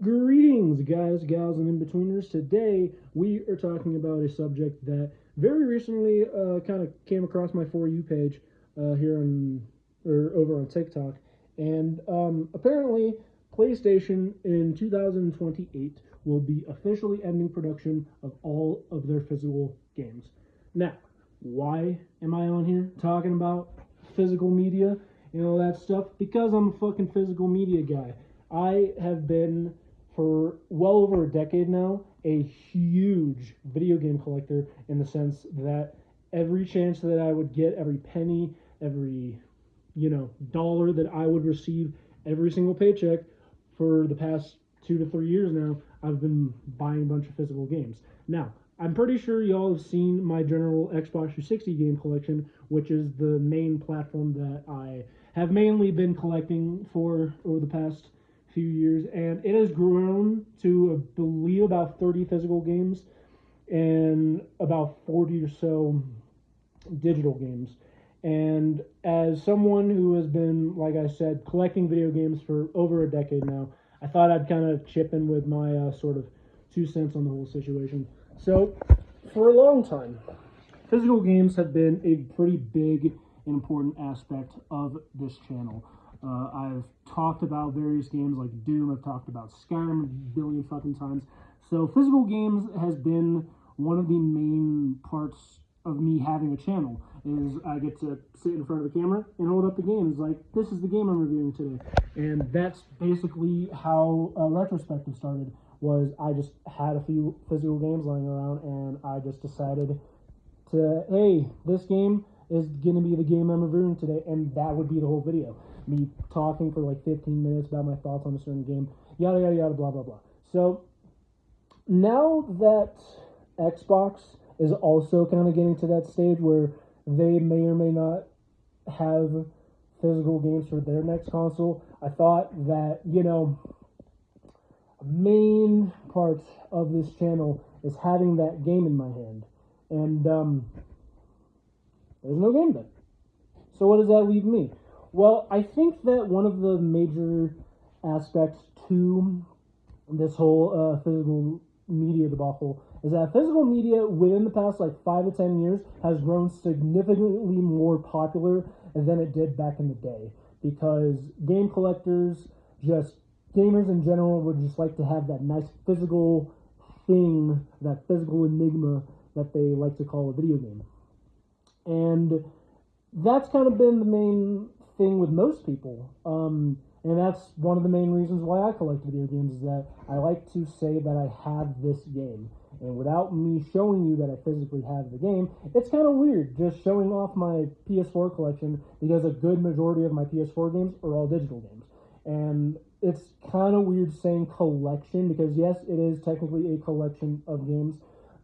Greetings, guys, gals, and in-betweeners. Today, we are talking about a subject that very recently kind of came across my For You page here on, or over on TikTok. And apparently, PlayStation in 2028 will be officially ending production of all of their physical games. Now, why am I on here talking about physical media and all that stuff? Because I'm a fucking physical media guy. I have been for well over a decade now a huge video game collector, in the sense that every chance that I would get, every penny, every dollar that I would receive, every single paycheck for the past 2 to 3 years now, I've been buying a bunch of physical games. Now, I'm pretty sure y'all have seen my general Xbox 360 game collection, which is the main platform that I have mainly been collecting for over the past few years, and it has grown to, I believe, about 30 physical games and about 40 or so digital games. And as someone who has been, like I said, collecting video games for over a decade now, I thought I'd kind of chip in with my sort of 2 cents on the whole situation. So, for a long time, physical games have been a pretty big and important aspect of this channel. I've talked about various games like Doom. I've talked about Skyrim a billion fucking times. So physical games has been one of the main parts of me having a channel. Is I get to sit in front of the camera and hold up the game. It's like, this is the game I'm reviewing today. And that's basically how Retrospective started. Was I just had a few physical games lying around, and I just decided to, hey, this game is going to be the game I'm reviewing today, and that would be the whole video. Me talking for like 15 minutes about my thoughts on a certain game, yada, yada, yada, blah, blah, blah. So, now that Xbox is also kind of getting to that stage where they may or may not have physical games for their next console, I thought that, a main part of this channel is having that game in my hand. And there's no game then. So what does that leave me? Well, I think that one of the major aspects to this whole physical media debacle is that physical media within the past like 5 to 10 years has grown significantly more popular than it did back in the day, because game collectors, just gamers in general, would just like to have that nice physical thing, that physical enigma that they like to call a video game. And that's kind of been the main thing with most people. And that's one of the main reasons why I collect video games, is that I like to say that I have this game. And without me showing you that I physically have the game, it's kind of weird just showing off my PS4 collection, because a good majority of my PS4 games are all digital games. And it's kind of weird saying collection, because yes, it is technically a collection of games,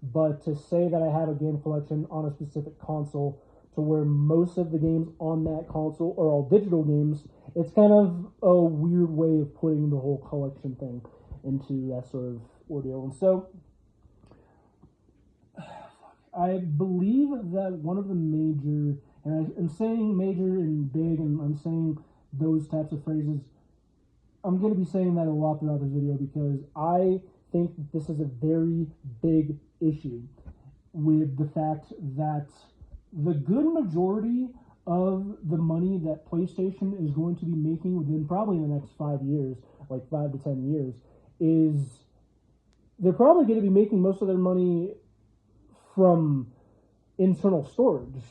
but to say that I have a game collection on a specific console, to where most of the games on that console are all digital games, it's kind of a weird way of putting the whole collection thing into that sort of ordeal. And so, I believe that one of the major, and I'm saying major and big, and I'm saying those types of phrases, I'm going to be saying that a lot throughout this video, because I think that this is a very big issue with the fact that the good majority of the money that PlayStation is going to be making within probably the next 5 years, like 5 to 10 years, is they're probably going to be making most of their money from internal storage.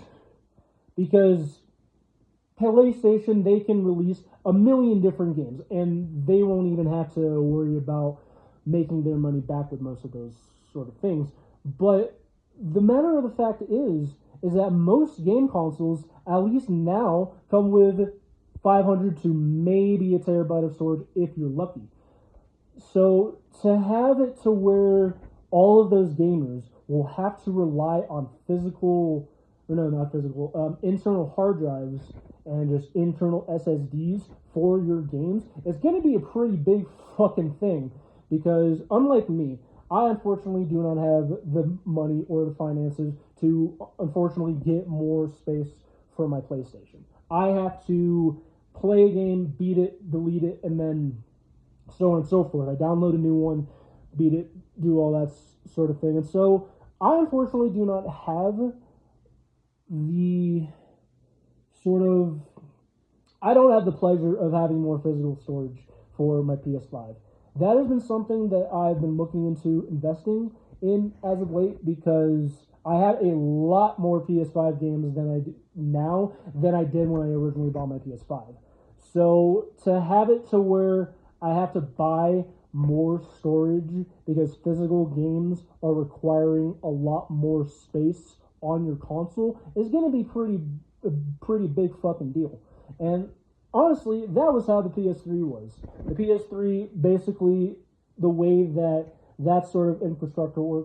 Because PlayStation, they can release a million different games, and they won't even have to worry about making their money back with most of those sort of things. But the matter of the fact is that most game consoles, at least now, come with 500 to maybe a terabyte of storage if you're lucky. So to have it to where all of those gamers will have to rely on internal hard drives and just internal SSDs for your games, it's going to be a pretty big fucking thing. Because unlike me, I unfortunately do not have the money or the finances to unfortunately get more space for my PlayStation. I have to play a game, beat it, delete it, and then so on and so forth. I download a new one, beat it, do all that sort of thing. And so I unfortunately do not have the sort of I don't have the pleasure of having more physical storage for my PS5. That has been something that I've been looking into investing in as of late because I have a lot more PS5 games than I do now than I did when I originally bought my PS5. So to have it to where I have to buy more storage because physical games are requiring a lot more space on your console is going to be a pretty big fucking deal. And honestly, that was how the PS3 was. The PS3 basically the way that sort of infrastructure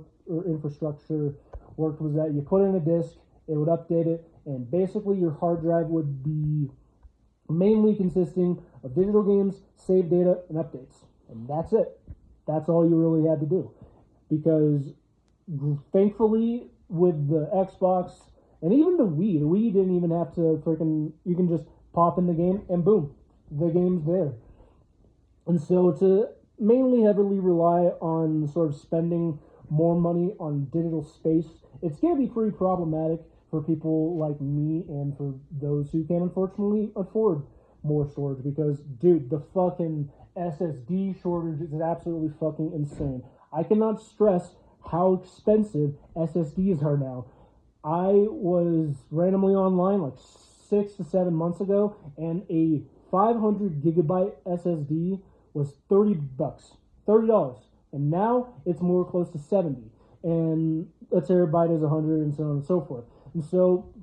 worked was that you put in a disk, it would update it, and basically your hard drive would be mainly consisting of digital games, save data, and updates. And that's it. That's all you really had to do. Because thankfully, with the Xbox and even the Wii didn't even have to you can just pop in the game and boom, the game's there. And so to mainly heavily rely on sort of spending more money on digital space, it's going to be pretty problematic for people like me and for those who can unfortunately afford more storage because, dude, the fucking SSD shortage is absolutely fucking insane. I cannot stress how expensive SSDs are now. I was randomly online like 6 to 7 months ago, and a 500 gigabyte SSD was $30, and now it's more close to 70, and a terabyte is 100, and so on and so forth. And so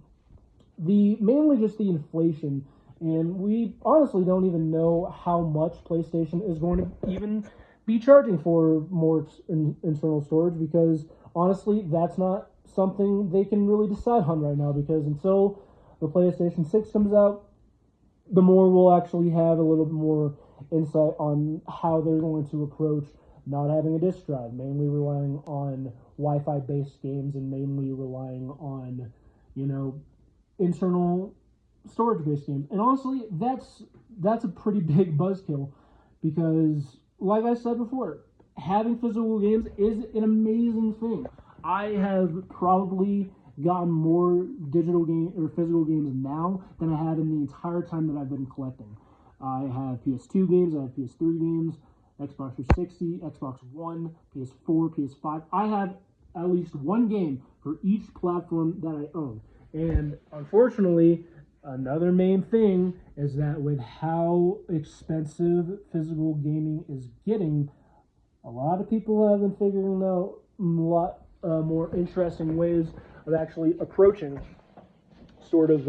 mainly just the inflation, and we honestly don't even know how much PlayStation is going to even be charging for more internal storage because honestly that's not something they can really decide on right now because until the PlayStation 6 comes out, the more we'll actually have a little bit more insight on how they're going to approach not having a disk drive, mainly relying on Wi-Fi based games and mainly relying on, internal storage based games. And honestly, that's a pretty big buzzkill because, like I said before, having physical games is an amazing thing. I have probably gotten more digital game or physical games now than I had in the entire time that I've been collecting. I have PS2 games, I have PS3 games, Xbox 360, Xbox One, PS4, PS5. I have at least one game for each platform that I own. And unfortunately, another main thing is that with how expensive physical gaming is getting, a lot of people have been figuring out a lot more interesting ways of actually approaching sort of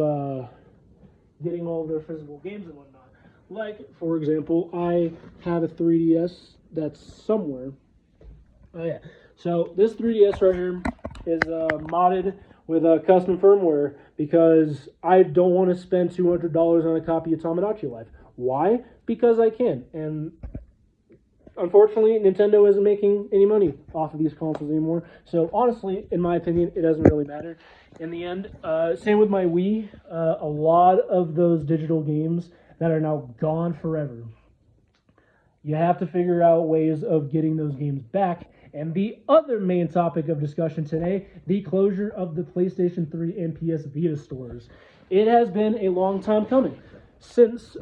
getting all of their physical games and whatnot. Like, for example, I have a 3DS that's somewhere. Oh, yeah. So this 3DS right here is modded with custom firmware because I don't want to spend $200 on a copy of Tamagotchi Life. Why? Because I can. And unfortunately, Nintendo isn't making any money off of these consoles anymore. So honestly, in my opinion, it doesn't really matter in the end. Same with my Wii. A lot of those digital games that are now gone forever. You have to figure out ways of getting those games back. And the other main topic of discussion today, the closure of the PlayStation 3 and PS Vita stores. It has been a long time coming since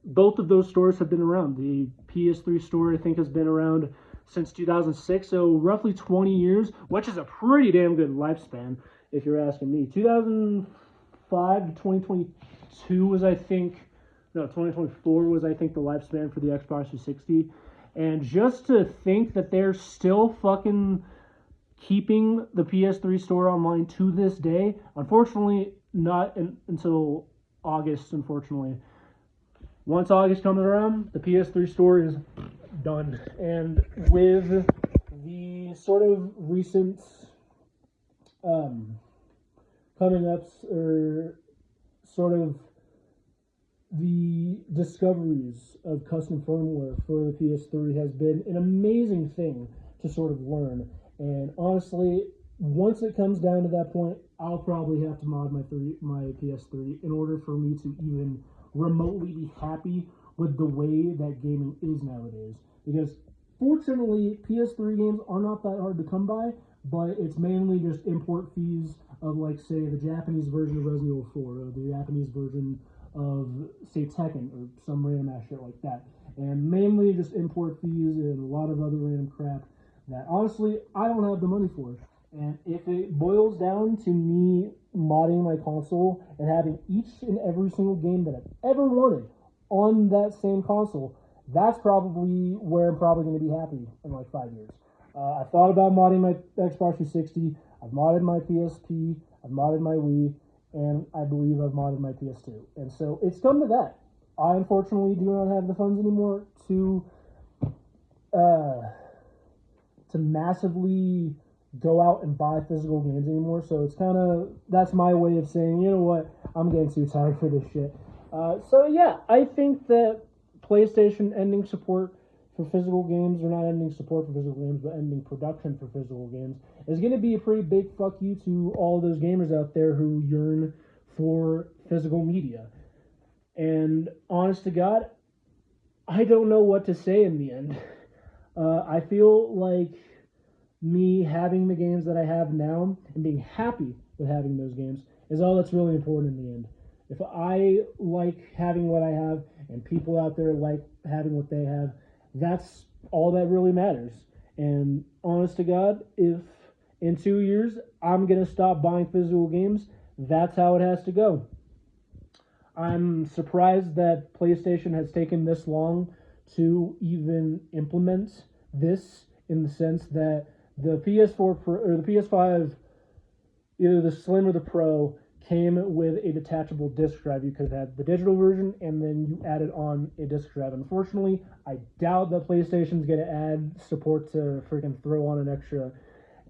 both of those stores have been around. The PS3 store, I think, has been around since 2006, so roughly 20 years, which is a pretty damn good lifespan, if you're asking me. 2005 to 2022 was, 2024 was, I think, the lifespan for the Xbox 360. And just to think that they're still fucking keeping the PS3 store online to this day, unfortunately, not until August, unfortunately. Once August comes around, the PS3 store is done. And with the sort of recent coming ups or sort of the discoveries of custom firmware for the PS3 has been an amazing thing to sort of learn. And honestly, once it comes down to that point, I'll probably have to mod my PS3 in order for me to even remotely be happy with the way that gaming is nowadays. Because fortunately, PS3 games are not that hard to come by, but it's mainly just import fees of, like, say, the Japanese version of Resident Evil 4 or the Japanese version of, say, Tekken or some random ass shit like that. And mainly just import fees and a lot of other random crap that honestly I don't have the money for. And if it boils down to me modding my console and having each and every single game that I've ever wanted on that same console, that's probably where I'm probably going to be happy in like 5 years. I thought about modding my Xbox 360. I've modded my PSP. I've modded my Wii, and I believe I've modded my PS2. And so it's come to that. I unfortunately do not have the funds anymore to massively go out and buy physical games anymore. So it's kind of, that's my way of saying, you know what, I'm getting too tired for this shit. So yeah, I think that PlayStation ending support for physical games, or not ending support for physical games, but ending production for physical games, is going to be a pretty big fuck you to all those gamers out there who yearn for physical media. And honest to God, I don't know what to say in the end. I feel like me having the games that I have now and being happy with having those games is all that's really important in the end. If I like having what I have and people out there like having what they have, that's all that really matters. And honest to God, if in 2 years I'm going to stop buying physical games, that's how it has to go. I'm surprised that PlayStation has taken this long to even implement this, in the sense that the PS4 Pro, or the PS5, either the Slim or the Pro, came with a detachable disc drive. You could have had the digital version and then you added on a disc drive. Unfortunately, I doubt that PlayStation's going to add support to freaking throw on an extra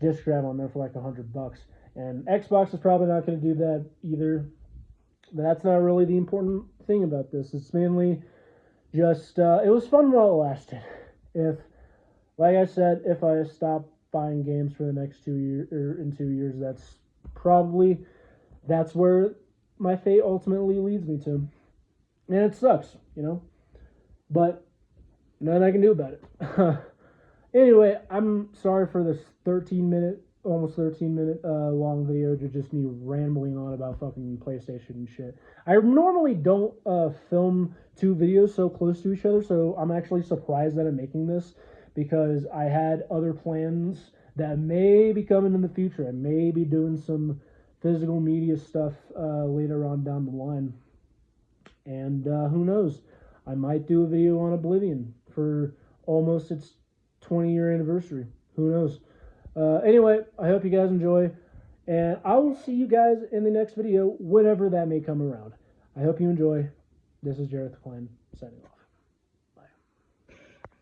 disc drive on there for like $100. And Xbox is probably not going to do that either. But that's not really the important thing about this. It's mainly just, it was fun while it lasted. If, like I said, if I stop buying games for the next 2 years, or in 2 years, that's where my fate ultimately leads me to. And it sucks, you know? But nothing I can do about it. Anyway, I'm sorry for this almost 13 minute long video to just me rambling on about fucking PlayStation and shit. I normally don't film two videos so close to each other, so I'm actually surprised that I'm making this, because I had other plans that may be coming in the future. I may be doing some physical media stuff later on down the line. And who knows? I might do a video on Oblivion for almost its 20-year anniversary. Who knows? Anyway, I hope you guys enjoy, and I will see you guys in the next video, whenever that may come around. I hope you enjoy. This is Jareth Klein, signing off.